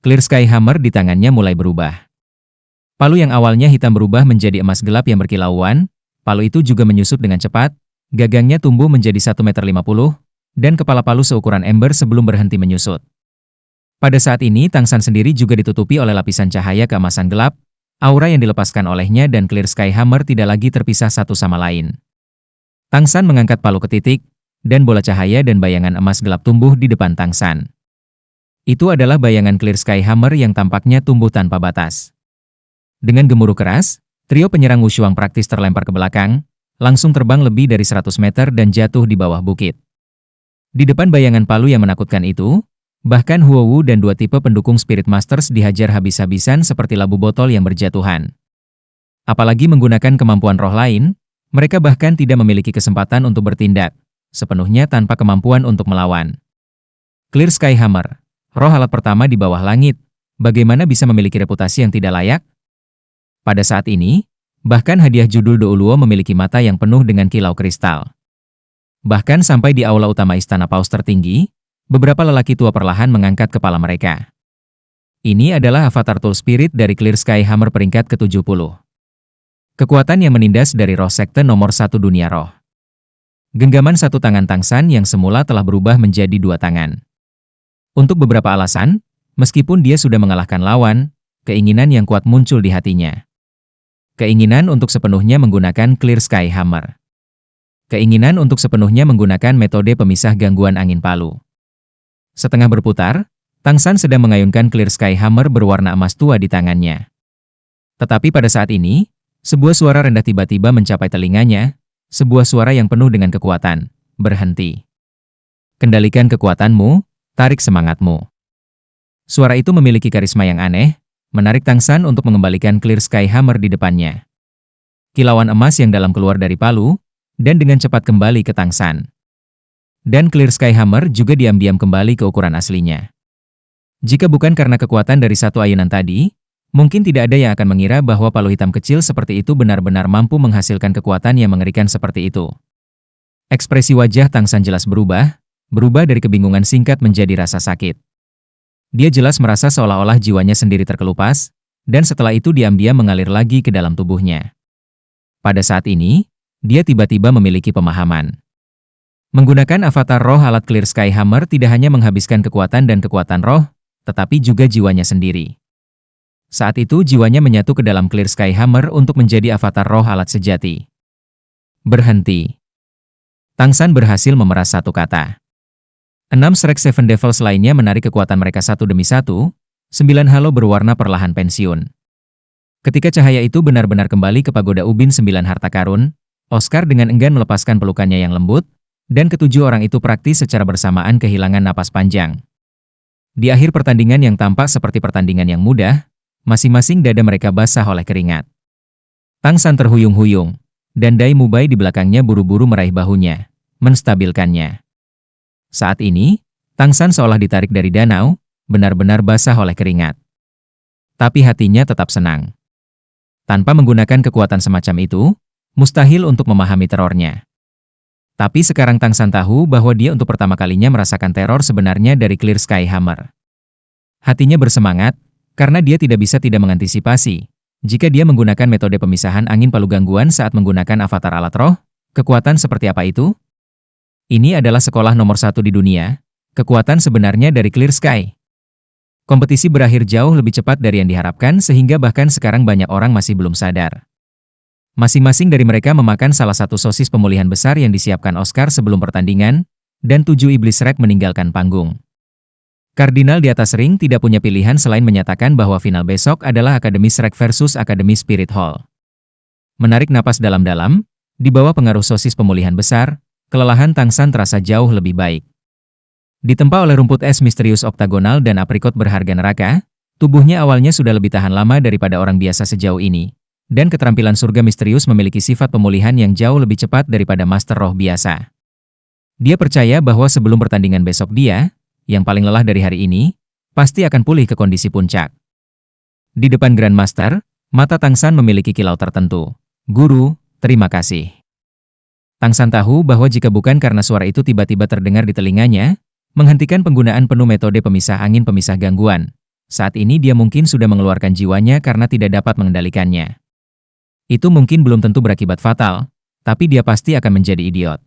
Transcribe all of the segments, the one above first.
Clear Sky Hammer di tangannya mulai berubah. Palu yang awalnya hitam berubah menjadi emas gelap yang berkilauan, palu itu juga menyusut dengan cepat, gagangnya tumbuh menjadi 1,50 meter, dan kepala palu seukuran ember sebelum berhenti menyusut. Pada saat ini Tangsan sendiri juga ditutupi oleh lapisan cahaya keemasan gelap, aura yang dilepaskan olehnya dan Clear Sky Hammer tidak lagi terpisah satu sama lain. Tangsan mengangkat palu ke titik, dan bola cahaya dan bayangan emas gelap tumbuh di depan Tangsan. Itu adalah bayangan Clear Sky Hammer yang tampaknya tumbuh tanpa batas. Dengan gemuruh keras, trio penyerang Wushuang praktis terlempar ke belakang, langsung terbang lebih dari 100 meter dan jatuh di bawah bukit. Di depan bayangan palu yang menakutkan itu, bahkan Huo Wu dan dua tipe pendukung Spirit Masters dihajar habis-habisan seperti labu botol yang berjatuhan. Apalagi menggunakan kemampuan roh lain, mereka bahkan tidak memiliki kesempatan untuk bertindak, sepenuhnya tanpa kemampuan untuk melawan. Clear Sky Hammer, roh alat pertama di bawah langit, bagaimana bisa memiliki reputasi yang tidak layak? Pada saat ini, bahkan hadiah judul Douluo memiliki mata yang penuh dengan kilau kristal. Bahkan sampai di aula utama Istana Paus tertinggi, beberapa lelaki tua perlahan mengangkat kepala mereka. Ini adalah avatar Tool Spirit dari Clear Sky Hammer peringkat ke-70. Kekuatan yang menindas dari roh sekte nomor 1 dunia roh. Genggaman satu tangan Tangsan yang semula telah berubah menjadi dua tangan. Untuk beberapa alasan, meskipun dia sudah mengalahkan lawan, keinginan yang kuat muncul di hatinya. Keinginan untuk sepenuhnya menggunakan Clear Sky Hammer. Keinginan untuk sepenuhnya menggunakan metode pemisah gangguan angin palu. Setengah berputar, Tangsan sedang mengayunkan Clear Sky Hammer berwarna emas tua di tangannya. Tetapi pada saat ini, sebuah suara rendah tiba-tiba mencapai telinganya, sebuah suara yang penuh dengan kekuatan. Berhenti. Kendalikan kekuatanmu, tarik semangatmu. Suara itu memiliki karisma yang aneh, menarik Tangsan untuk mengembalikan Clear Sky Hammer di depannya. Kilauan emas yang dalam keluar dari palu, dan dengan cepat kembali ke Tangsan. Dan Clear Sky Hammer juga diam-diam kembali ke ukuran aslinya. Jika bukan karena kekuatan dari satu ayunan tadi, mungkin tidak ada yang akan mengira bahwa palu hitam kecil seperti itu benar-benar mampu menghasilkan kekuatan yang mengerikan seperti itu. Ekspresi wajah Tangsan jelas berubah dari kebingungan singkat menjadi rasa sakit. Dia jelas merasa seolah-olah jiwanya sendiri terkelupas, dan setelah itu diam-diam mengalir lagi ke dalam tubuhnya. Pada saat ini, dia tiba-tiba memiliki pemahaman. Menggunakan avatar roh alat Clear Sky Hammer tidak hanya menghabiskan kekuatan dan kekuatan roh, tetapi juga jiwanya sendiri. Saat itu jiwanya menyatu ke dalam Clear Sky Hammer untuk menjadi avatar roh alat sejati. Berhenti. Tangsan berhasil memeras satu kata. 6 Shrek Seven Devils lainnya menarik kekuatan mereka satu demi satu, 9 halo berwarna perlahan pensiun. Ketika cahaya itu benar-benar kembali ke pagoda ubin 9 harta karun, Oscar dengan enggan melepaskan pelukannya yang lembut, dan ketujuh orang itu praktis secara bersamaan kehilangan napas panjang. Di akhir pertandingan yang tampak seperti pertandingan yang mudah, masing-masing dada mereka basah oleh keringat. Tangsan terhuyung-huyung, dan Dai Mubai di belakangnya buru-buru meraih bahunya, menstabilkannya. Saat ini, Tangsan seolah ditarik dari danau, benar-benar basah oleh keringat. Tapi hatinya tetap senang. Tanpa menggunakan kekuatan semacam itu, mustahil untuk memahami terornya. Tapi sekarang Tangsan tahu bahwa dia untuk pertama kalinya merasakan teror sebenarnya dari Clear Sky Hammer. Hatinya bersemangat, karena dia tidak bisa tidak mengantisipasi. Jika dia menggunakan metode pemisahan angin palu gangguan saat menggunakan avatar alat roh, kekuatan seperti apa itu? Ini adalah sekolah nomor 1 di dunia, kekuatan sebenarnya dari Clear Sky. Kompetisi berakhir jauh lebih cepat dari yang diharapkan sehingga bahkan sekarang banyak orang masih belum sadar. Masing-masing dari mereka memakan salah satu sosis pemulihan besar yang disiapkan Oscar sebelum pertandingan, dan 7 iblis Shrek meninggalkan panggung. Kardinal di atas ring tidak punya pilihan selain menyatakan bahwa final besok adalah Akademi Shrek versus Akademi Spirit Hall. Menarik napas dalam-dalam, di bawah pengaruh sosis pemulihan besar, kelelahan Tangsan terasa jauh lebih baik. Ditempa oleh rumput es misterius oktagonal dan aprikot berharga neraka, tubuhnya awalnya sudah lebih tahan lama daripada orang biasa sejauh ini, dan keterampilan surga misterius memiliki sifat pemulihan yang jauh lebih cepat daripada master roh biasa. Dia percaya bahwa sebelum pertandingan besok dia, yang paling lelah dari hari ini, pasti akan pulih ke kondisi puncak. Di depan Grandmaster, mata Tangsan memiliki kilau tertentu. Guru, terima kasih. Tangsan tahu bahwa jika bukan karena suara itu tiba-tiba terdengar di telinganya, menghentikan penggunaan penuh metode pemisah angin pemisah gangguan, Saat ini dia mungkin sudah mengeluarkan jiwanya karena tidak dapat mengendalikannya. Itu mungkin belum tentu berakibat fatal, tapi dia pasti akan menjadi idiot.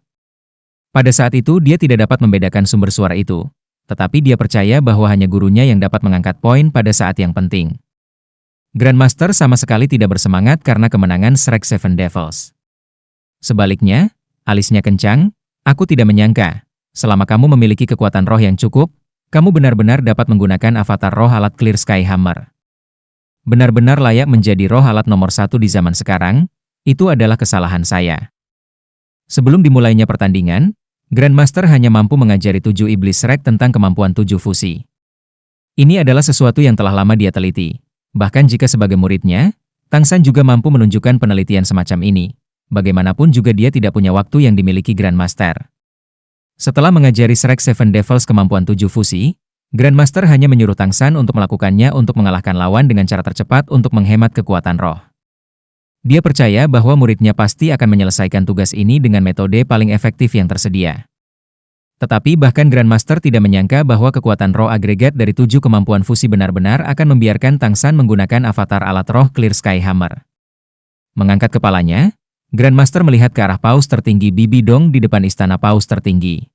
Pada saat itu dia tidak dapat membedakan sumber suara itu, tetapi dia percaya bahwa hanya gurunya yang dapat mengangkat poin pada saat yang penting. Grandmaster sama sekali tidak bersemangat karena kemenangan Shrek Seven Devils. Sebaliknya, alisnya kencang, "Aku tidak menyangka, selama kamu memiliki kekuatan roh yang cukup, kamu benar-benar dapat menggunakan avatar roh alat Clear Sky Hammer. Benar-benar layak menjadi roh alat nomor 1 di zaman sekarang, itu adalah kesalahan saya." Sebelum dimulainya pertandingan, Grandmaster hanya mampu mengajari 7 iblis Shrek tentang kemampuan 7 fusi. Ini adalah sesuatu yang telah lama dia teliti. Bahkan jika sebagai muridnya, Tang San juga mampu menunjukkan penelitian semacam ini. Bagaimanapun juga dia tidak punya waktu yang dimiliki Grandmaster. Setelah mengajari Shrek Seven Devils kemampuan 7 fusi, Grandmaster hanya menyuruh Tang San untuk melakukannya untuk mengalahkan lawan dengan cara tercepat untuk menghemat kekuatan roh. Dia percaya bahwa muridnya pasti akan menyelesaikan tugas ini dengan metode paling efektif yang tersedia. Tetapi bahkan Grandmaster tidak menyangka bahwa kekuatan roh agregat dari 7 kemampuan fusi benar-benar akan membiarkan Tang San menggunakan avatar alat roh Clear Sky Hammer. Mengangkat kepalanya, Grandmaster melihat ke arah paus tertinggi Bibi Dong di depan istana paus tertinggi.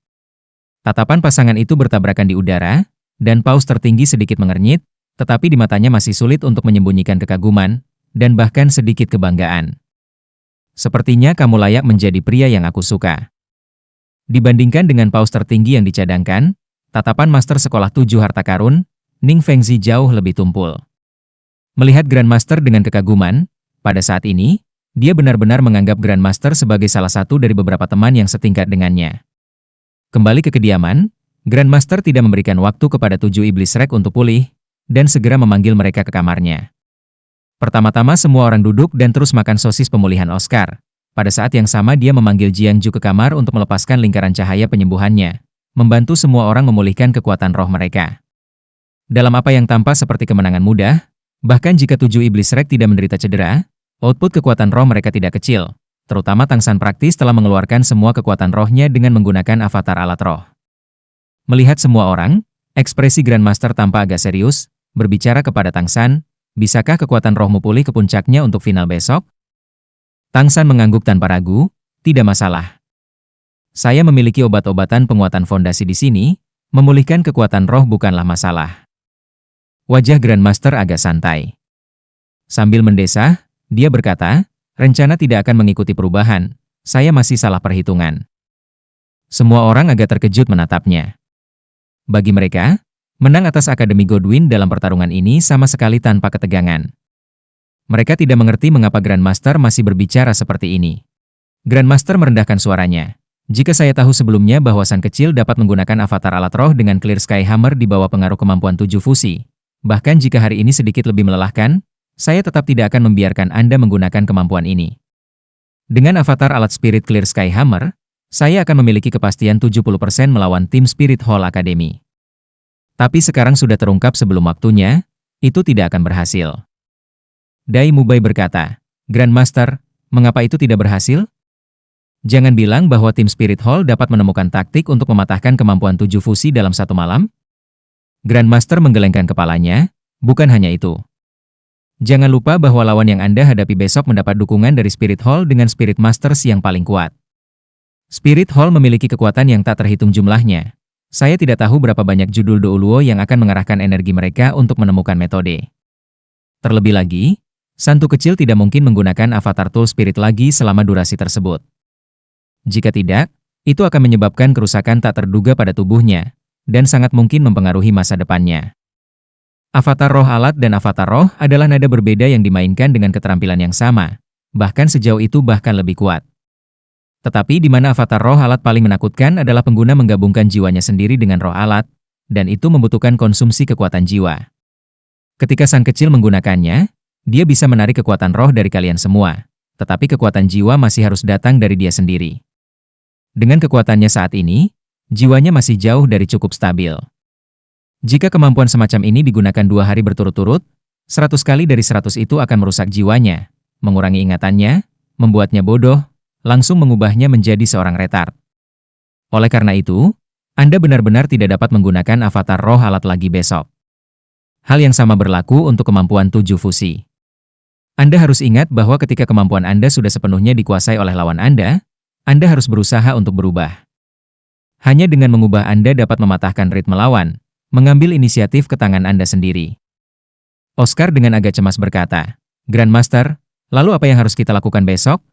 Tatapan pasangan itu bertabrakan di udara, dan paus tertinggi sedikit mengernyit, tetapi di matanya masih sulit untuk menyembunyikan kekaguman, dan bahkan sedikit kebanggaan. "Sepertinya kamu layak menjadi pria yang aku suka." Dibandingkan dengan paus tertinggi yang dicadangkan, tatapan Master Sekolah 7 Harta Karun, Ning Fengzi jauh lebih tumpul. Melihat Grandmaster dengan kekaguman, pada saat ini, dia benar-benar menganggap Grandmaster sebagai salah satu dari beberapa teman yang setingkat dengannya. Kembali ke kediaman, Grandmaster tidak memberikan waktu kepada 7 iblis Shrek untuk pulih, dan segera memanggil mereka ke kamarnya. Pertama-tama semua orang duduk dan terus makan sosis pemulihan Oscar. Pada saat yang sama dia memanggil Jiang Ju ke kamar untuk melepaskan lingkaran cahaya penyembuhannya, membantu semua orang memulihkan kekuatan roh mereka. Dalam apa yang tampak seperti kemenangan mudah, bahkan jika 7 iblis Shrek tidak menderita cedera, output kekuatan roh mereka tidak kecil, terutama Tang San praktis telah mengeluarkan semua kekuatan rohnya dengan menggunakan avatar alat roh. Melihat semua orang, ekspresi Grandmaster tampak agak serius, berbicara kepada Tang San, "Bisakah kekuatan rohmu pulih ke puncaknya untuk final besok?" Tang San mengangguk tanpa ragu, "Tidak masalah. Saya memiliki obat-obatan penguatan fondasi di sini, memulihkan kekuatan roh bukanlah masalah." Wajah Grandmaster agak santai. Sambil mendesah, dia berkata, "Rencana tidak akan mengikuti perubahan, saya masih salah perhitungan." Semua orang agak terkejut menatapnya. Bagi mereka, menang atas Akademi Godwin dalam pertarungan ini sama sekali tanpa ketegangan. Mereka tidak mengerti mengapa Grandmaster masih berbicara seperti ini. Grandmaster merendahkan suaranya. "Jika saya tahu sebelumnya bahwa sang kecil dapat menggunakan avatar alat roh dengan Clear Sky Hammer di bawah pengaruh kemampuan 7 fusi, bahkan jika hari ini sedikit lebih melelahkan, saya tetap tidak akan membiarkan Anda menggunakan kemampuan ini. Dengan avatar alat Spirit Clear Sky Hammer, saya akan memiliki kepastian 70% melawan tim Spirit Hall Academy. Tapi sekarang sudah terungkap sebelum waktunya, itu tidak akan berhasil." Dai Mubai berkata, "Grandmaster, mengapa itu tidak berhasil? Jangan bilang bahwa tim Spirit Hall dapat menemukan taktik untuk mematahkan kemampuan 7 fusi dalam satu malam?" Grandmaster menggelengkan kepalanya, "Bukan hanya itu. Jangan lupa bahwa lawan yang Anda hadapi besok mendapat dukungan dari Spirit Hall dengan Spirit Masters yang paling kuat. Spirit Hall memiliki kekuatan yang tak terhitung jumlahnya. Saya tidak tahu berapa banyak judul Douluo yang akan mengerahkan energi mereka untuk menemukan metode. Terlebih lagi, Santu kecil tidak mungkin menggunakan avatar tool spirit lagi selama durasi tersebut. Jika tidak, itu akan menyebabkan kerusakan tak terduga pada tubuhnya, dan sangat mungkin mempengaruhi masa depannya. Avatar roh alat dan avatar roh adalah nada berbeda yang dimainkan dengan keterampilan yang sama, bahkan sejauh itu bahkan lebih kuat. Tetapi di mana avatar roh alat paling menakutkan adalah pengguna menggabungkan jiwanya sendiri dengan roh alat, dan itu membutuhkan konsumsi kekuatan jiwa. Ketika sang kecil menggunakannya, dia bisa menarik kekuatan roh dari kalian semua, tetapi kekuatan jiwa masih harus datang dari dia sendiri. Dengan kekuatannya saat ini, jiwanya masih jauh dari cukup stabil. Jika kemampuan semacam ini digunakan 2 hari berturut-turut, 100 kali dari 100 itu akan merusak jiwanya, mengurangi ingatannya, membuatnya bodoh, langsung mengubahnya menjadi seorang retard. Oleh karena itu, Anda benar-benar tidak dapat menggunakan avatar roh alat lagi besok. Hal yang sama berlaku untuk kemampuan 7 fusi. Anda harus ingat bahwa ketika kemampuan Anda sudah sepenuhnya dikuasai oleh lawan Anda harus berusaha untuk berubah. Hanya dengan mengubah Anda dapat mematahkan ritme lawan, mengambil inisiatif ke tangan Anda sendiri. Oscar dengan agak cemas berkata, Grandmaster, lalu apa yang harus kita lakukan besok?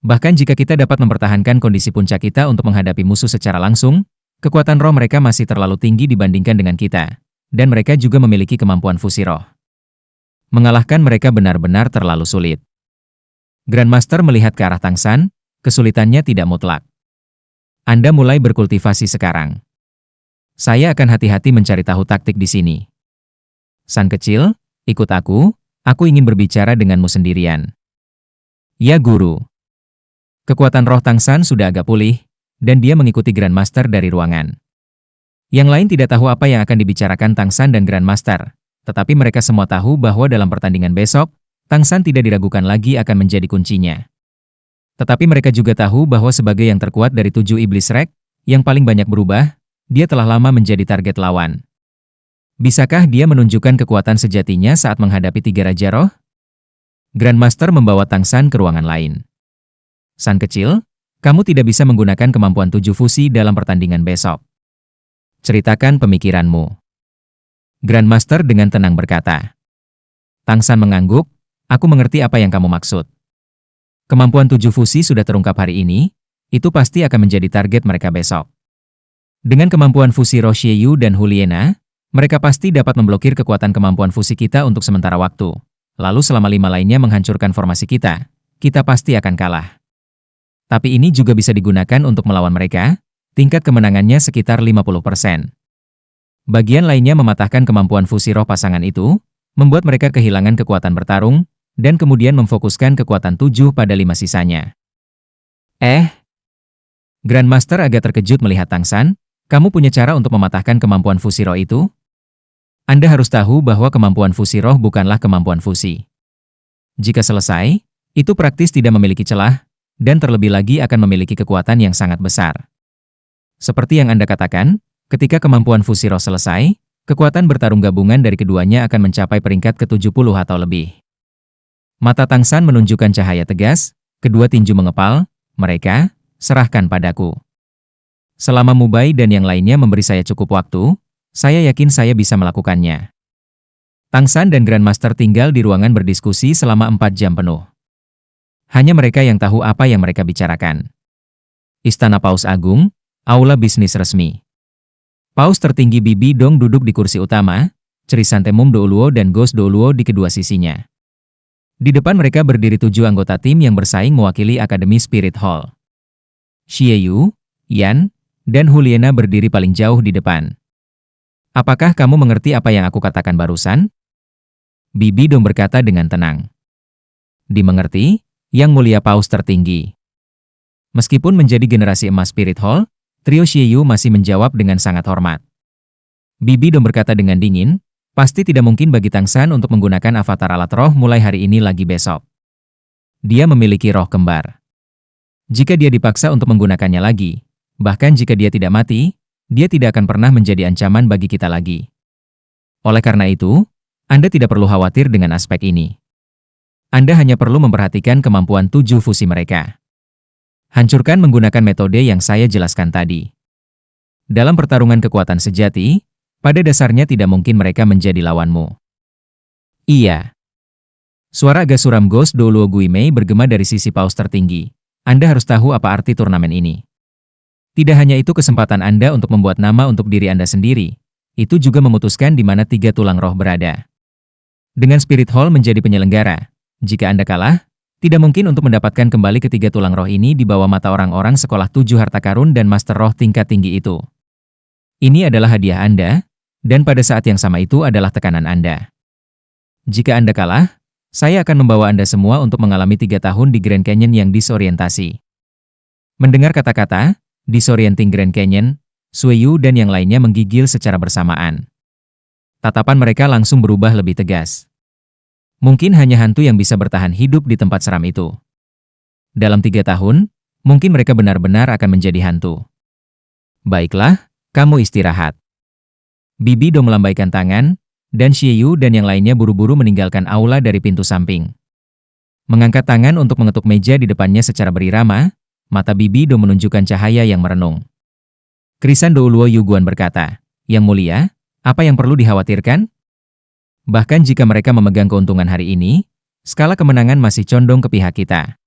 Bahkan jika kita dapat mempertahankan kondisi puncak kita untuk menghadapi musuh secara langsung, kekuatan roh mereka masih terlalu tinggi dibandingkan dengan kita, dan mereka juga memiliki kemampuan fusi roh. Mengalahkan mereka benar-benar terlalu sulit. Grandmaster melihat ke arah Tang San, kesulitannya tidak mutlak. Anda mulai berkultivasi sekarang. Saya akan hati-hati mencari tahu taktik di sini. San kecil, ikut aku ingin berbicara denganmu sendirian. Ya guru. Kekuatan roh Tang San sudah agak pulih, dan dia mengikuti Grandmaster dari ruangan. Yang lain tidak tahu apa yang akan dibicarakan Tang San dan Grandmaster, tetapi mereka semua tahu bahwa dalam pertandingan besok, Tang San tidak diragukan lagi akan menjadi kuncinya. Tetapi mereka juga tahu bahwa sebagai yang terkuat dari 7 iblis Rek, yang paling banyak berubah, dia telah lama menjadi target lawan. Bisakah dia menunjukkan kekuatan sejatinya saat menghadapi 3 Raja Roh? Grandmaster membawa Tang San ke ruangan lain. San kecil, kamu tidak bisa menggunakan kemampuan 7 fusi dalam pertandingan besok. Ceritakan pemikiranmu. Grandmaster dengan tenang berkata. Tang San mengangguk, aku mengerti apa yang kamu maksud. Kemampuan 7 fusi sudah terungkap hari ini, itu pasti akan menjadi target mereka besok. Dengan kemampuan fusi roh Xieyu dan Huliena, mereka pasti dapat memblokir kekuatan kemampuan fusi kita untuk sementara waktu. Lalu selama 5 lainnya menghancurkan formasi kita pasti akan kalah. Tapi ini juga bisa digunakan untuk melawan mereka, tingkat kemenangannya sekitar 50%. Bagian lainnya mematahkan kemampuan fusi roh pasangan itu, membuat mereka kehilangan kekuatan bertarung, dan kemudian memfokuskan kekuatan 7 pada 5 sisanya. Grandmaster agak terkejut melihat Tang San, kamu punya cara untuk mematahkan kemampuan fusi roh itu? Anda harus tahu bahwa kemampuan fusi roh bukanlah kemampuan fusi. Jika selesai, itu praktis tidak memiliki celah, dan terlebih lagi akan memiliki kekuatan yang sangat besar. Seperti yang Anda katakan, ketika kemampuan fusi roh selesai, kekuatan bertarung gabungan dari keduanya akan mencapai peringkat ke-70 atau lebih. Mata Tang San menunjukkan cahaya tegas, kedua tinju mengepal, mereka, serahkan padaku. Selama Mubai dan yang lainnya memberi saya cukup waktu, saya yakin saya bisa melakukannya. Tang San dan Grandmaster tinggal di ruangan berdiskusi selama 4 jam penuh. Hanya mereka yang tahu apa yang mereka bicarakan. Istana Paus Agung, aula bisnis resmi. Paus tertinggi Bibi Dong duduk di kursi utama, Chrysanthemum Douluo dan Ghost Douluo di kedua sisinya. Di depan mereka berdiri 7 anggota tim yang bersaing mewakili Akademi Spirit Hall. Xieyu, Yan, dan Huliena berdiri paling jauh di depan. Apakah kamu mengerti apa yang aku katakan barusan? Bibi Dong berkata dengan tenang. Dimengerti, Yang Mulia Paus tertinggi. Meskipun menjadi generasi emas Spirit Hall, trio Xieyu masih menjawab dengan sangat hormat. Bibi Dong berkata dengan dingin, pasti tidak mungkin bagi Tang San untuk menggunakan avatar alat roh mulai hari ini lagi besok. Dia memiliki roh kembar. Jika dia dipaksa untuk menggunakannya lagi, bahkan jika dia tidak mati, dia tidak akan pernah menjadi ancaman bagi kita lagi. Oleh karena itu, Anda tidak perlu khawatir dengan aspek ini. Anda hanya perlu memperhatikan kemampuan 7 fusi mereka. Hancurkan menggunakan metode yang saya jelaskan tadi. Dalam pertarungan kekuatan sejati, pada dasarnya tidak mungkin mereka menjadi lawanmu. Iya. Suara agak suram Ghost Douluo Guimei bergema dari sisi paus tertinggi. Anda harus tahu apa arti turnamen ini. Tidak hanya itu kesempatan Anda untuk membuat nama untuk diri Anda sendiri, itu juga memutuskan di mana 3 tulang roh berada. Dengan Spirit Hall menjadi penyelenggara, jika Anda kalah, tidak mungkin untuk mendapatkan kembali ketiga tulang roh ini di bawah mata orang-orang sekolah 7 harta karun dan master roh tingkat tinggi itu. Ini adalah hadiah Anda, dan pada saat yang sama itu adalah tekanan Anda. Jika Anda kalah, saya akan membawa Anda semua untuk mengalami 3 tahun di Grand Canyon yang disorientasi. Mendengar kata-kata, disorienting Grand Canyon, Sueyu dan yang lainnya menggigil secara bersamaan. Tatapan mereka langsung berubah lebih tegas. Mungkin hanya hantu yang bisa bertahan hidup di tempat seram itu. Dalam 3 tahun, mungkin mereka benar-benar akan menjadi hantu. Baiklah, kamu istirahat. Bibi Dong melambaikan tangan, dan Xiyu dan yang lainnya buru-buru meninggalkan aula dari pintu samping. Mengangkat tangan untuk mengetuk meja di depannya secara berirama, mata Bibi Do menunjukkan cahaya yang merenung. Krisan Douluo Yuguan berkata, "Yang mulia, apa yang perlu dikhawatirkan? Bahkan jika mereka memegang keuntungan hari ini, skala kemenangan masih condong ke pihak kita."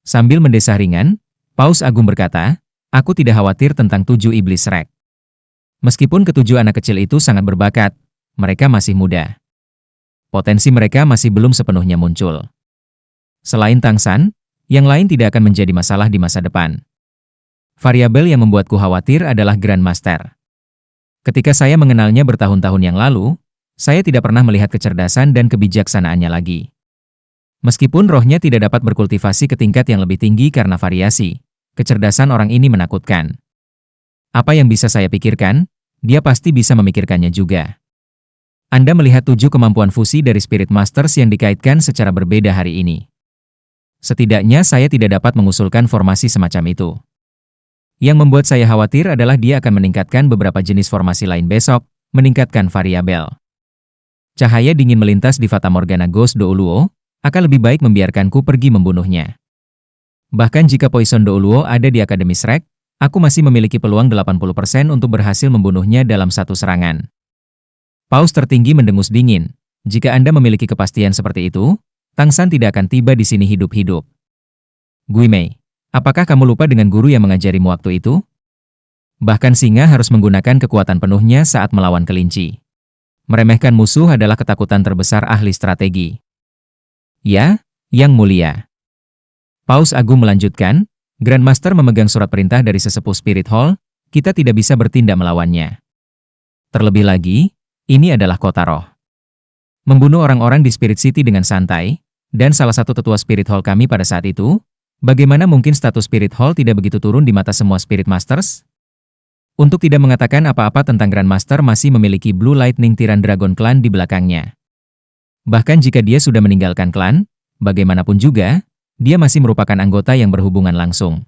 Sambil mendesah ringan, Paus Agung berkata, "Aku tidak khawatir tentang 7 iblis Rek. Meskipun ketujuh anak kecil itu sangat berbakat, mereka masih muda. Potensi mereka masih belum sepenuhnya muncul. Selain Tangsan, yang lain tidak akan menjadi masalah di masa depan. Variabel yang membuatku khawatir adalah Grandmaster. Ketika saya mengenalnya bertahun-tahun yang lalu, saya tidak pernah melihat kecerdasan dan kebijaksanaannya lagi. Meskipun rohnya tidak dapat berkultivasi ke tingkat yang lebih tinggi karena variasi, kecerdasan orang ini menakutkan. Apa yang bisa saya pikirkan, dia pasti bisa memikirkannya juga. Anda melihat 7 kemampuan fusi dari Spirit Masters yang dikaitkan secara berbeda hari ini. Setidaknya saya tidak dapat mengusulkan formasi semacam itu. Yang membuat saya khawatir adalah dia akan meningkatkan beberapa jenis formasi lain besok, meningkatkan variabel. Cahaya dingin melintas di Fata Morgana Ghost Douluo, akan lebih baik membiarkanku pergi membunuhnya. Bahkan jika Poison Douluo ada di Akademi Shrek, aku masih memiliki peluang 80% untuk berhasil membunuhnya dalam satu serangan. Paus tertinggi mendengus dingin. Jika Anda memiliki kepastian seperti itu, Tangsan tidak akan tiba di sini hidup-hidup. Guimei, apakah kamu lupa dengan guru yang mengajarimu waktu itu? Bahkan singa harus menggunakan kekuatan penuhnya saat melawan kelinci. Meremehkan musuh adalah ketakutan terbesar ahli strategi. Ya, Yang Mulia. Paus Agung melanjutkan, Grandmaster memegang surat perintah dari sesepuh Spirit Hall, kita tidak bisa bertindak melawannya. Terlebih lagi, ini adalah kota roh. Membunuh orang-orang di Spirit City dengan santai, dan salah satu tetua Spirit Hall kami pada saat itu, bagaimana mungkin status Spirit Hall tidak begitu turun di mata semua Spirit Masters? Untuk tidak mengatakan apa-apa tentang Grandmaster masih memiliki Blue Lightning Tiran Dragon Clan di belakangnya. Bahkan jika dia sudah meninggalkan klan, bagaimanapun juga, dia masih merupakan anggota yang berhubungan langsung.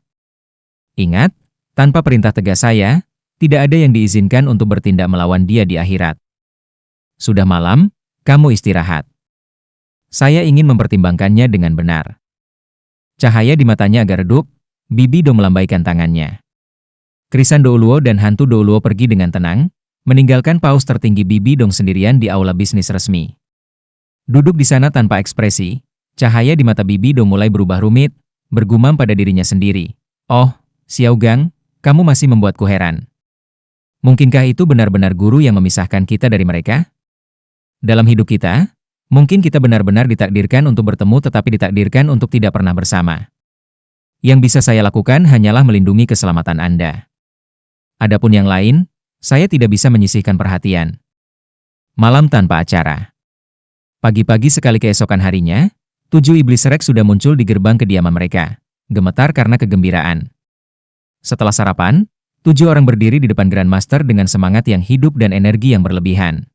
Ingat, tanpa perintah tegas saya, tidak ada yang diizinkan untuk bertindak melawan dia di akhirat. Sudah malam, kamu istirahat. Saya ingin mempertimbangkannya dengan benar. Cahaya di matanya agak redup, Bibi Do melambaikan tangannya. Krisan Douluo dan hantu Douluo pergi dengan tenang, meninggalkan paus tertinggi Bibi Dong sendirian di aula bisnis resmi. Duduk di sana tanpa ekspresi, cahaya di mata Bibi Dong mulai berubah rumit, bergumam pada dirinya sendiri. Oh, Xiao Gang, kamu masih membuatku heran. Mungkinkah itu benar-benar guru yang memisahkan kita dari mereka? Dalam hidup kita, mungkin kita benar-benar ditakdirkan untuk bertemu tetapi ditakdirkan untuk tidak pernah bersama. Yang bisa saya lakukan hanyalah melindungi keselamatan Anda. Adapun yang lain, saya tidak bisa menyisihkan perhatian. Malam tanpa acara. Pagi-pagi sekali keesokan harinya, 7 iblis Shrek sudah muncul di gerbang kediaman mereka, gemetar karena kegembiraan. Setelah sarapan, 7 orang berdiri di depan Grandmaster dengan semangat yang hidup dan energi yang berlebihan.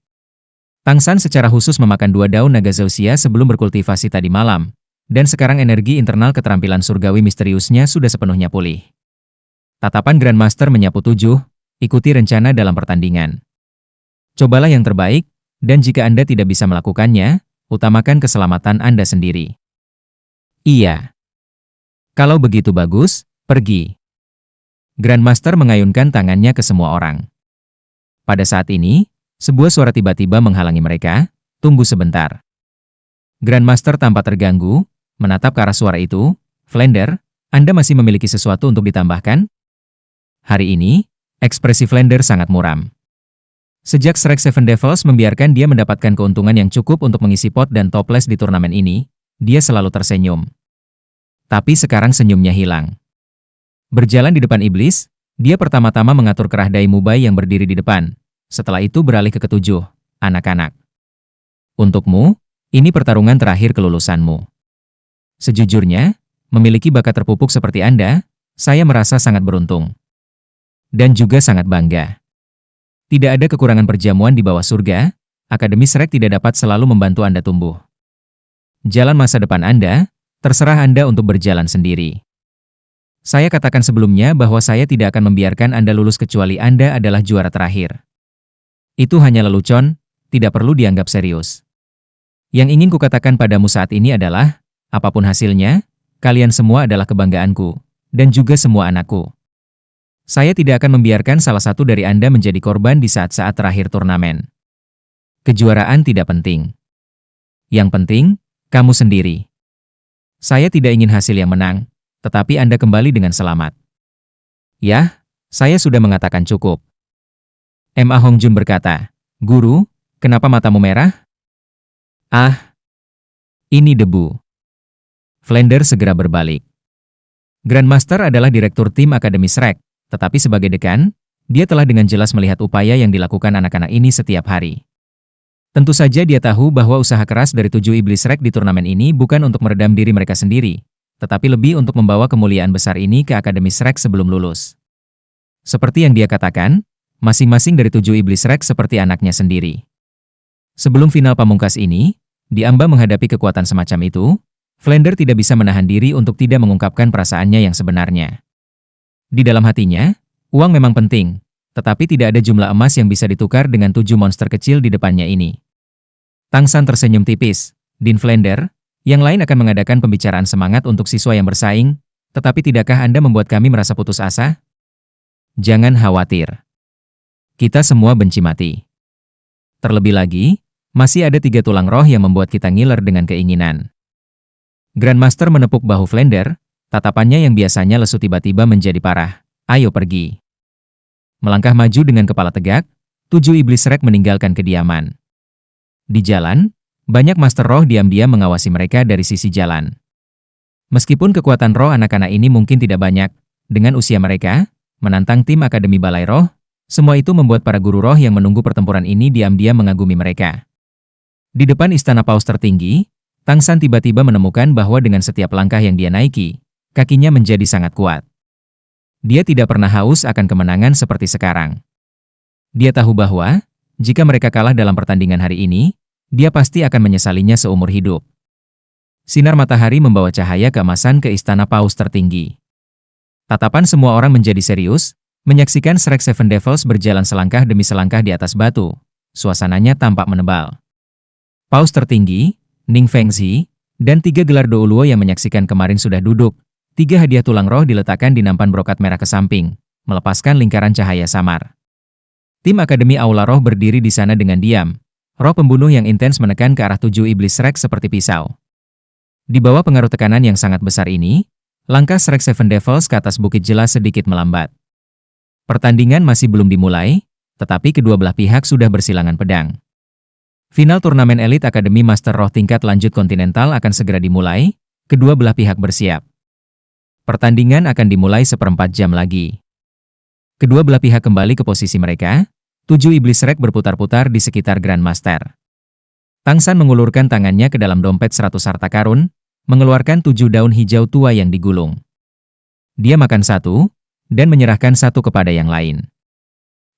Tangsan secara khusus memakan 2 daun naga Zauxia sebelum berkultivasi tadi malam, dan sekarang energi internal keterampilan surgawi misteriusnya sudah sepenuhnya pulih. Tatapan Grandmaster menyapu 7, ikuti rencana dalam pertandingan. Cobalah yang terbaik, dan jika Anda tidak bisa melakukannya, utamakan keselamatan Anda sendiri. Iya. Kalau begitu bagus, pergi. Grandmaster mengayunkan tangannya ke semua orang. Pada saat ini, sebuah suara tiba-tiba menghalangi mereka, tunggu sebentar. Grandmaster tampak terganggu, menatap ke arah suara itu. Flander, Anda masih memiliki sesuatu untuk ditambahkan? Hari ini, ekspresi Flander sangat muram. Sejak Shrek Seven Devils membiarkan dia mendapatkan keuntungan yang cukup untuk mengisi pot dan toples di turnamen ini, dia selalu tersenyum. Tapi sekarang senyumnya hilang. Berjalan di depan iblis, dia pertama-tama mengatur kerah Dai Mubai yang berdiri di depan. Setelah itu beralih ke ketujuh, anak-anak. Untukmu, ini pertarungan terakhir kelulusanmu. Sejujurnya, memiliki bakat terpupuk seperti Anda, saya merasa sangat beruntung. Dan juga sangat bangga. Tidak ada kekurangan perjamuan di bawah surga, Akademi Shrek tidak dapat selalu membantu Anda tumbuh. Jalan masa depan Anda, terserah Anda untuk berjalan sendiri. Saya katakan sebelumnya bahwa saya tidak akan membiarkan Anda lulus kecuali Anda adalah juara terakhir. Itu hanya lelucon, tidak perlu dianggap serius. Yang ingin kukatakan padamu saat ini adalah, apapun hasilnya, kalian semua adalah kebanggaanku, dan juga semua anakku. Saya tidak akan membiarkan salah satu dari Anda menjadi korban di saat-saat terakhir turnamen. Kejuaraan tidak penting. Yang penting, kamu sendiri. Saya tidak ingin hasil yang menang, tetapi Anda kembali dengan selamat. Yah, saya sudah mengatakan cukup. Ma Hongjun berkata, Guru, kenapa matamu merah? Ah, ini debu. Flander segera berbalik. Grandmaster adalah direktur tim Akademi Shrek, tetapi sebagai dekan, dia telah dengan jelas melihat upaya yang dilakukan anak-anak ini setiap hari. Tentu saja dia tahu bahwa usaha keras dari 7 iblis Shrek di turnamen ini bukan untuk meredam diri mereka sendiri, tetapi lebih untuk membawa kemuliaan besar ini ke Akademi Shrek sebelum lulus. Seperti yang dia katakan, masing-masing dari 7 iblis Shrek seperti anaknya sendiri. Sebelum final pamungkas ini, di Amba menghadapi kekuatan semacam itu, Flander tidak bisa menahan diri untuk tidak mengungkapkan perasaannya yang sebenarnya. Di dalam hatinya, uang memang penting, tetapi tidak ada jumlah emas yang bisa ditukar dengan 7 monster kecil di depannya ini. Tang San tersenyum tipis. Dean Flander, yang lain akan mengadakan pembicaraan semangat untuk siswa yang bersaing, tetapi tidakkah Anda membuat kami merasa putus asa? Jangan khawatir. Kita semua benci mati. Terlebih lagi, masih ada 3 tulang roh yang membuat kita ngiler dengan keinginan. Grandmaster menepuk bahu Flander, tatapannya yang biasanya lesu tiba-tiba menjadi parah. Ayo pergi. Melangkah maju dengan kepala tegak, 7 iblis Shrek meninggalkan kediaman. Di jalan, banyak master roh diam-diam mengawasi mereka dari sisi jalan. Meskipun kekuatan roh anak-anak ini mungkin tidak banyak, dengan usia mereka, menantang tim Akademi Balai Roh, semua itu membuat para guru roh yang menunggu pertempuran ini diam-diam mengagumi mereka. Di depan istana paus tertinggi, Tang San tiba-tiba menemukan bahwa dengan setiap langkah yang dia naiki, kakinya menjadi sangat kuat. Dia tidak pernah haus akan kemenangan seperti sekarang. Dia tahu bahwa, jika mereka kalah dalam pertandingan hari ini, dia pasti akan menyesalinya seumur hidup. Sinar matahari membawa cahaya keemasan ke istana paus tertinggi. Tatapan semua orang menjadi serius, menyaksikan Shrek Seven Devils berjalan selangkah demi selangkah di atas batu. Suasananya tampak menebal. Paus tertinggi, Ning Fengzi, dan 3 gelar Douluo yang menyaksikan kemarin sudah duduk. 3 hadiah tulang roh diletakkan di nampan brokat merah ke samping, melepaskan lingkaran cahaya samar. Tim Akademi Aula Roh berdiri di sana dengan diam. Roh pembunuh yang intens menekan ke arah 7 iblis Shrek seperti pisau. Di bawah pengaruh tekanan yang sangat besar ini, langkah Shrek Seven Devils ke atas bukit jelas sedikit melambat. Pertandingan masih belum dimulai, tetapi kedua belah pihak sudah bersilangan pedang. Final turnamen elit Akademi Master Roh tingkat lanjut kontinental akan segera dimulai, kedua belah pihak bersiap. Pertandingan akan dimulai 1/4 jam lagi. Kedua belah pihak kembali ke posisi mereka. 7 iblis Shrek berputar-putar di sekitar Grandmaster. Tang San mengulurkan tangannya ke dalam dompet 100 harta karun, mengeluarkan 7 daun hijau tua yang digulung. Dia makan 1, dan menyerahkan 1 kepada yang lain.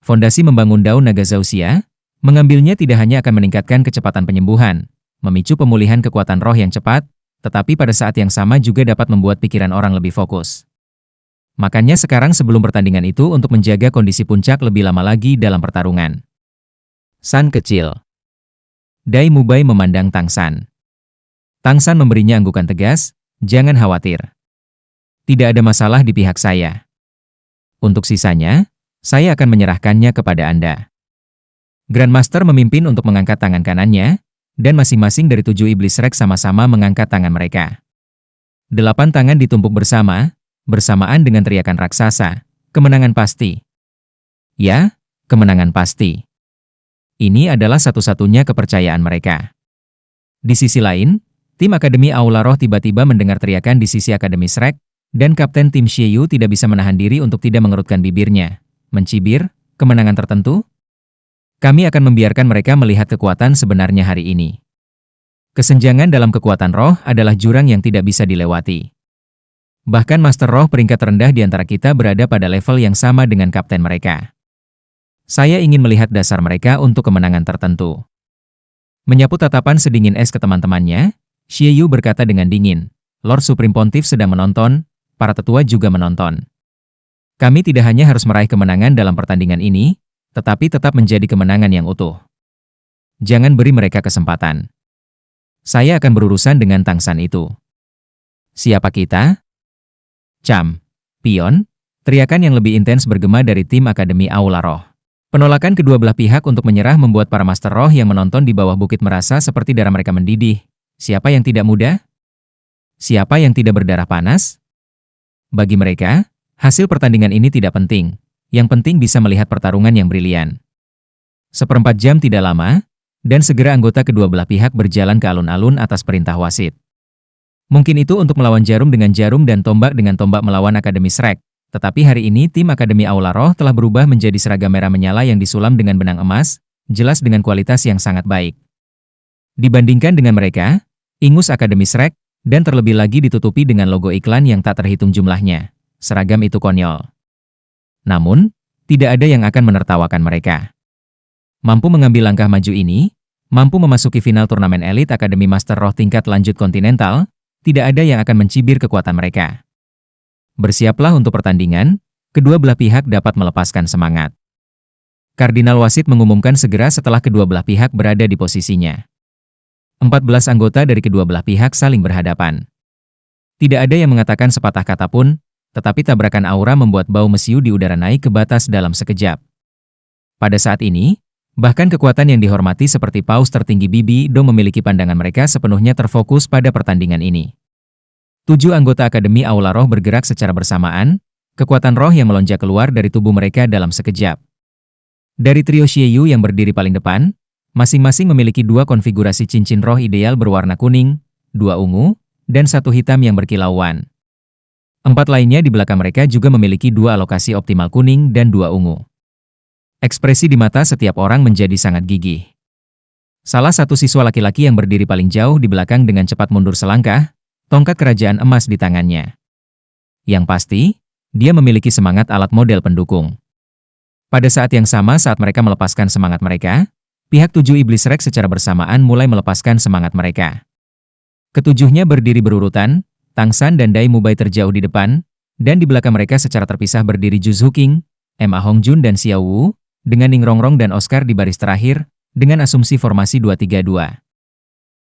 Fondasi membangun daun naga Zauxia, mengambilnya tidak hanya akan meningkatkan kecepatan penyembuhan, memicu pemulihan kekuatan roh yang cepat, tetapi pada saat yang sama juga dapat membuat pikiran orang lebih fokus. Makanya sekarang sebelum pertandingan itu untuk menjaga kondisi puncak lebih lama lagi dalam pertarungan. San kecil. Dai Mubai memandang Tang San. Tang San memberinya anggukan tegas, jangan khawatir. Tidak ada masalah di pihak saya. Untuk sisanya, saya akan menyerahkannya kepada Anda. Grandmaster memimpin untuk mengangkat tangan kanannya, dan masing-masing dari 7 iblis Shrek sama-sama mengangkat tangan mereka. 8 tangan ditumpuk bersamaan dengan teriakan raksasa, kemenangan pasti. Ya, kemenangan pasti. Ini adalah satu-satunya kepercayaan mereka. Di sisi lain, tim Akademi Aula Roh tiba-tiba mendengar teriakan di sisi Akademi Shrek, dan Kapten Tim Xiaoyu tidak bisa menahan diri untuk tidak mengerutkan bibirnya. Mencibir, kemenangan tertentu? Kami akan membiarkan mereka melihat kekuatan sebenarnya hari ini. Kesenjangan dalam kekuatan roh adalah jurang yang tidak bisa dilewati. Bahkan Master Roh peringkat rendah di antara kita berada pada level yang sama dengan kapten mereka. Saya ingin melihat dasar mereka untuk kemenangan tertentu. Menyapu tatapan sedingin es ke teman-temannya, Xiaoyu berkata dengan dingin, Lord Supreme Pontiff sedang menonton, para tetua juga menonton. Kami tidak hanya harus meraih kemenangan dalam pertandingan ini, tetapi tetap menjadi kemenangan yang utuh. Jangan beri mereka kesempatan. Saya akan berurusan dengan Tangsan itu. Siapa kita? Cam. Pion. Teriakan yang lebih intens bergema dari tim Akademi Aula Roh. Penolakan kedua belah pihak untuk menyerah membuat para Master Roh yang menonton di bawah bukit merasa seperti darah mereka mendidih. Siapa yang tidak muda? Siapa yang tidak berdarah panas? Bagi mereka, hasil pertandingan ini tidak penting. Yang penting bisa melihat pertarungan yang brilian. 1/4 jam tidak lama, dan segera anggota kedua belah pihak berjalan ke alun-alun atas perintah wasit. Mungkin itu untuk melawan jarum dengan jarum dan tombak dengan tombak melawan Akademi Shrek. Tetapi hari ini tim Akademi Aula Roh telah berubah menjadi seragam merah menyala yang disulam dengan benang emas, jelas dengan kualitas yang sangat baik. Dibandingkan dengan mereka, ingus Akademi Shrek, dan terlebih lagi ditutupi dengan logo iklan yang tak terhitung jumlahnya. Seragam itu konyol. Namun, tidak ada yang akan menertawakan mereka. Mampu mengambil langkah maju ini, mampu memasuki final turnamen elit Akademi Master Roh tingkat lanjut kontinental, tidak ada yang akan mencibir kekuatan mereka. Bersiaplah untuk pertandingan, kedua belah pihak dapat melepaskan semangat. Kardinal wasit mengumumkan segera setelah kedua belah pihak berada di posisinya. 14 anggota dari kedua belah pihak saling berhadapan. Tidak ada yang mengatakan sepatah kata pun, tetapi tabrakan aura membuat bau mesiu di udara naik ke batas dalam sekejap. Pada saat ini, bahkan kekuatan yang dihormati seperti paus tertinggi Bibi Dong memiliki pandangan mereka sepenuhnya terfokus pada pertandingan ini. 7 anggota Akademi Aula Roh bergerak secara bersamaan, kekuatan roh yang melonjak keluar dari tubuh mereka dalam sekejap. Dari trio Xieyu yang berdiri paling depan, masing-masing memiliki 2 konfigurasi cincin roh ideal berwarna kuning, 2 ungu, dan 1 hitam yang berkilauan. 4 lainnya di belakang mereka juga memiliki 2 alokasi optimal kuning dan 2 ungu. Ekspresi di mata setiap orang menjadi sangat gigih. Salah satu siswa laki-laki yang berdiri paling jauh di belakang dengan cepat mundur selangkah, tongkat kerajaan emas di tangannya. Yang pasti, dia memiliki semangat alat model pendukung. Pada saat yang sama saat mereka melepaskan semangat mereka, pihak 7 Iblis Shrek secara bersamaan mulai melepaskan semangat mereka. Ketujuhnya berdiri berurutan, Tangsan dan Dai Mubai terjauh di depan, dan di belakang mereka secara terpisah berdiri Juzhu King, Ma Hongjun dan Xiao Wu, dengan Ning Rongrong dan Oscar di baris terakhir, dengan asumsi formasi 2-3-2.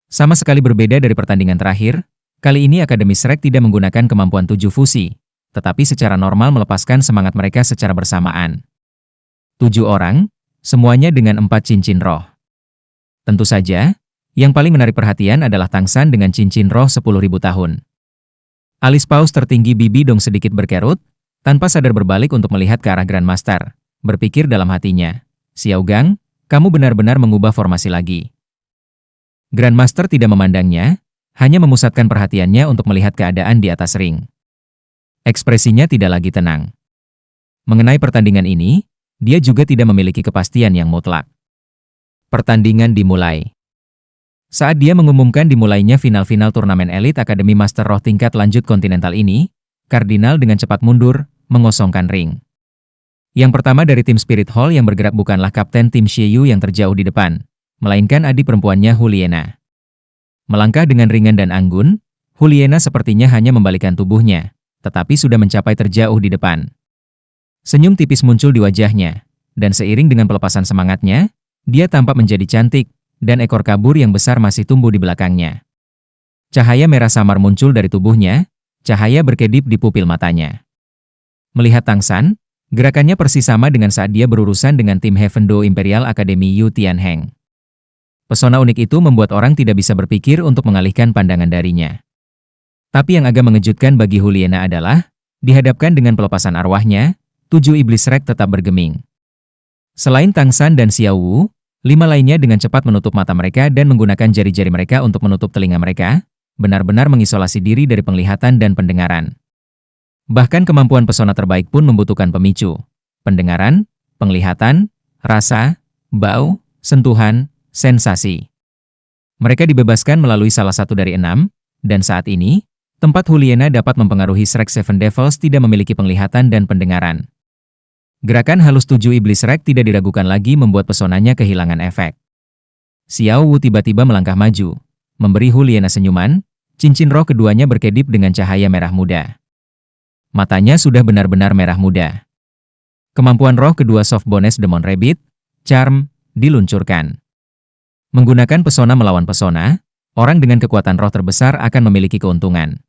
Sama sekali berbeda dari pertandingan terakhir, kali ini Akademi Shrek tidak menggunakan kemampuan 7 fusi, tetapi secara normal melepaskan semangat mereka secara bersamaan. 7 orang, semuanya dengan 4 cincin roh. Tentu saja, yang paling menarik perhatian adalah Tangsan dengan cincin roh 10.000 tahun. Alis paus tertinggi Bibi Dong sedikit berkerut, tanpa sadar berbalik untuk melihat ke arah Grandmaster, berpikir dalam hatinya, Xiao Gang, kamu benar-benar mengubah formasi lagi. Grandmaster tidak memandangnya, hanya memusatkan perhatiannya untuk melihat keadaan di atas ring. Ekspresinya tidak lagi tenang. Mengenai pertandingan ini, dia juga tidak memiliki kepastian yang mutlak. Pertandingan dimulai. Saat dia mengumumkan dimulainya final-final turnamen elit Akademi Master Roh tingkat lanjut kontinental ini, Kardinal dengan cepat mundur, mengosongkan ring. Yang pertama dari tim Spirit Hall yang bergerak bukanlah kapten tim Xieyu yang terjauh di depan, melainkan adik perempuannya Huliena. Melangkah dengan ringan dan anggun, Huliena sepertinya hanya membalikkan tubuhnya, tetapi sudah mencapai terjauh di depan. Senyum tipis muncul di wajahnya, dan seiring dengan pelepasan semangatnya, dia tampak menjadi cantik, dan ekor kabur yang besar masih tumbuh di belakangnya. Cahaya merah samar muncul dari tubuhnya, cahaya berkedip di pupil matanya. Melihat Tangsan, gerakannya persis sama dengan saat dia berurusan dengan tim Heaven Do Imperial Academy Yu Tianheng. Pesona unik itu membuat orang tidak bisa berpikir untuk mengalihkan pandangan darinya. Tapi yang agak mengejutkan bagi Huliena adalah, dihadapkan dengan pelepasan arwahnya, 7 Iblis Shrek tetap bergeming. Selain Tangsan dan Xiao Wu, 5 lainnya dengan cepat menutup mata mereka dan menggunakan jari-jari mereka untuk menutup telinga mereka, benar-benar mengisolasi diri dari penglihatan dan pendengaran. Bahkan kemampuan pesona terbaik pun membutuhkan pemicu. Pendengaran, penglihatan, rasa, bau, sentuhan, sensasi. Mereka dibebaskan melalui salah satu dari 6, dan saat ini, tempat Huliena dapat mempengaruhi Shrek Seven Devils tidak memiliki penglihatan dan pendengaran. Gerakan halus 7 Iblis Shrek tidak diragukan lagi membuat pesonanya kehilangan efek. Xiao Wu tiba-tiba melangkah maju, memberi Huliena senyuman, cincin roh keduanya berkedip dengan cahaya merah muda. Matanya sudah benar-benar merah muda. Kemampuan roh kedua Soft Bonus Demon Rabbit, Charm, diluncurkan. Menggunakan pesona melawan pesona, orang dengan kekuatan roh terbesar akan memiliki keuntungan.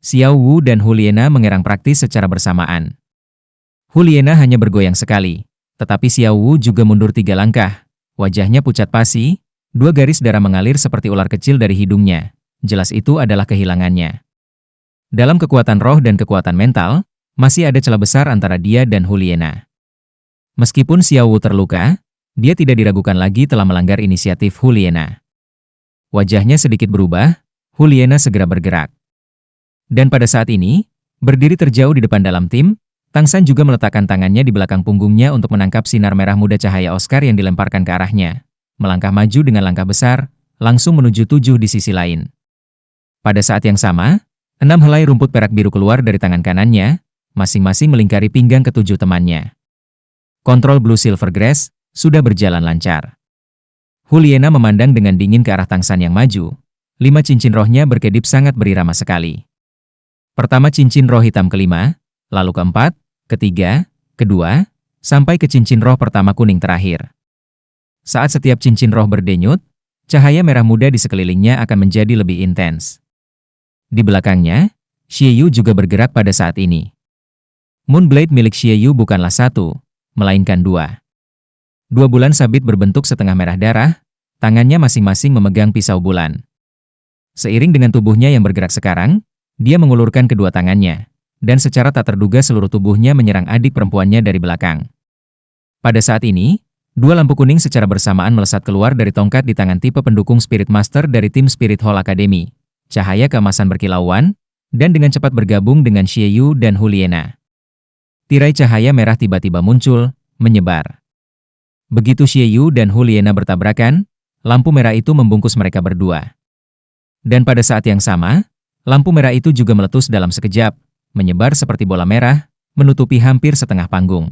Xiao Wu dan Huliena mengerang praktis secara bersamaan. Huliena hanya bergoyang sekali, tetapi Xiao Wu juga mundur 3 langkah. Wajahnya pucat pasi, 2 garis darah mengalir seperti ular kecil dari hidungnya. Jelas itu adalah kehilangannya. Dalam kekuatan roh dan kekuatan mental, masih ada celah besar antara dia dan Huliena. Meskipun Xiao Wu terluka, dia tidak diragukan lagi telah melanggar inisiatif Huliena. Wajahnya sedikit berubah, Huliena segera bergerak. Dan pada saat ini, berdiri terjauh di depan dalam tim, Tang San juga meletakkan tangannya di belakang punggungnya untuk menangkap sinar merah muda cahaya Oscar yang dilemparkan ke arahnya. Melangkah maju dengan langkah besar, langsung menuju 7 di sisi lain. Pada saat yang sama, 6 helai rumput perak biru keluar dari tangan kanannya, masing-masing melingkari pinggang ketujuh temannya. Kontrol Blue Silver Grass sudah berjalan lancar. Huliena memandang dengan dingin ke arah Tang San yang maju. 5 cincin rohnya berkedip sangat berirama sekali. Pertama cincin roh hitam kelima, lalu keempat, ketiga, kedua, sampai ke cincin roh pertama kuning terakhir. Saat setiap cincin roh berdenyut, cahaya merah muda di sekelilingnya akan menjadi lebih intens. Di belakangnya, Xie Yu juga bergerak pada saat ini. Moonblade milik Xie Yu bukanlah 1, melainkan 2. 2 bulan sabit berbentuk setengah merah darah, tangannya masing-masing memegang pisau bulan. Seiring dengan tubuhnya yang bergerak sekarang, dia mengulurkan kedua tangannya, dan secara tak terduga seluruh tubuhnya menyerang adik perempuannya dari belakang. Pada saat ini, 2 lampu kuning secara bersamaan melesat keluar dari tongkat di tangan tipe pendukung Spirit Master dari tim Spirit Hall Academy. Cahaya keemasan berkilauan, dan dengan cepat bergabung dengan Xie Yu dan Huliena. Tirai cahaya merah tiba-tiba muncul, menyebar. Begitu Xie Yu dan Huliena bertabrakan, lampu merah itu membungkus mereka berdua. Dan pada saat yang sama, lampu merah itu juga meletus dalam sekejap, menyebar seperti bola merah, menutupi hampir setengah panggung.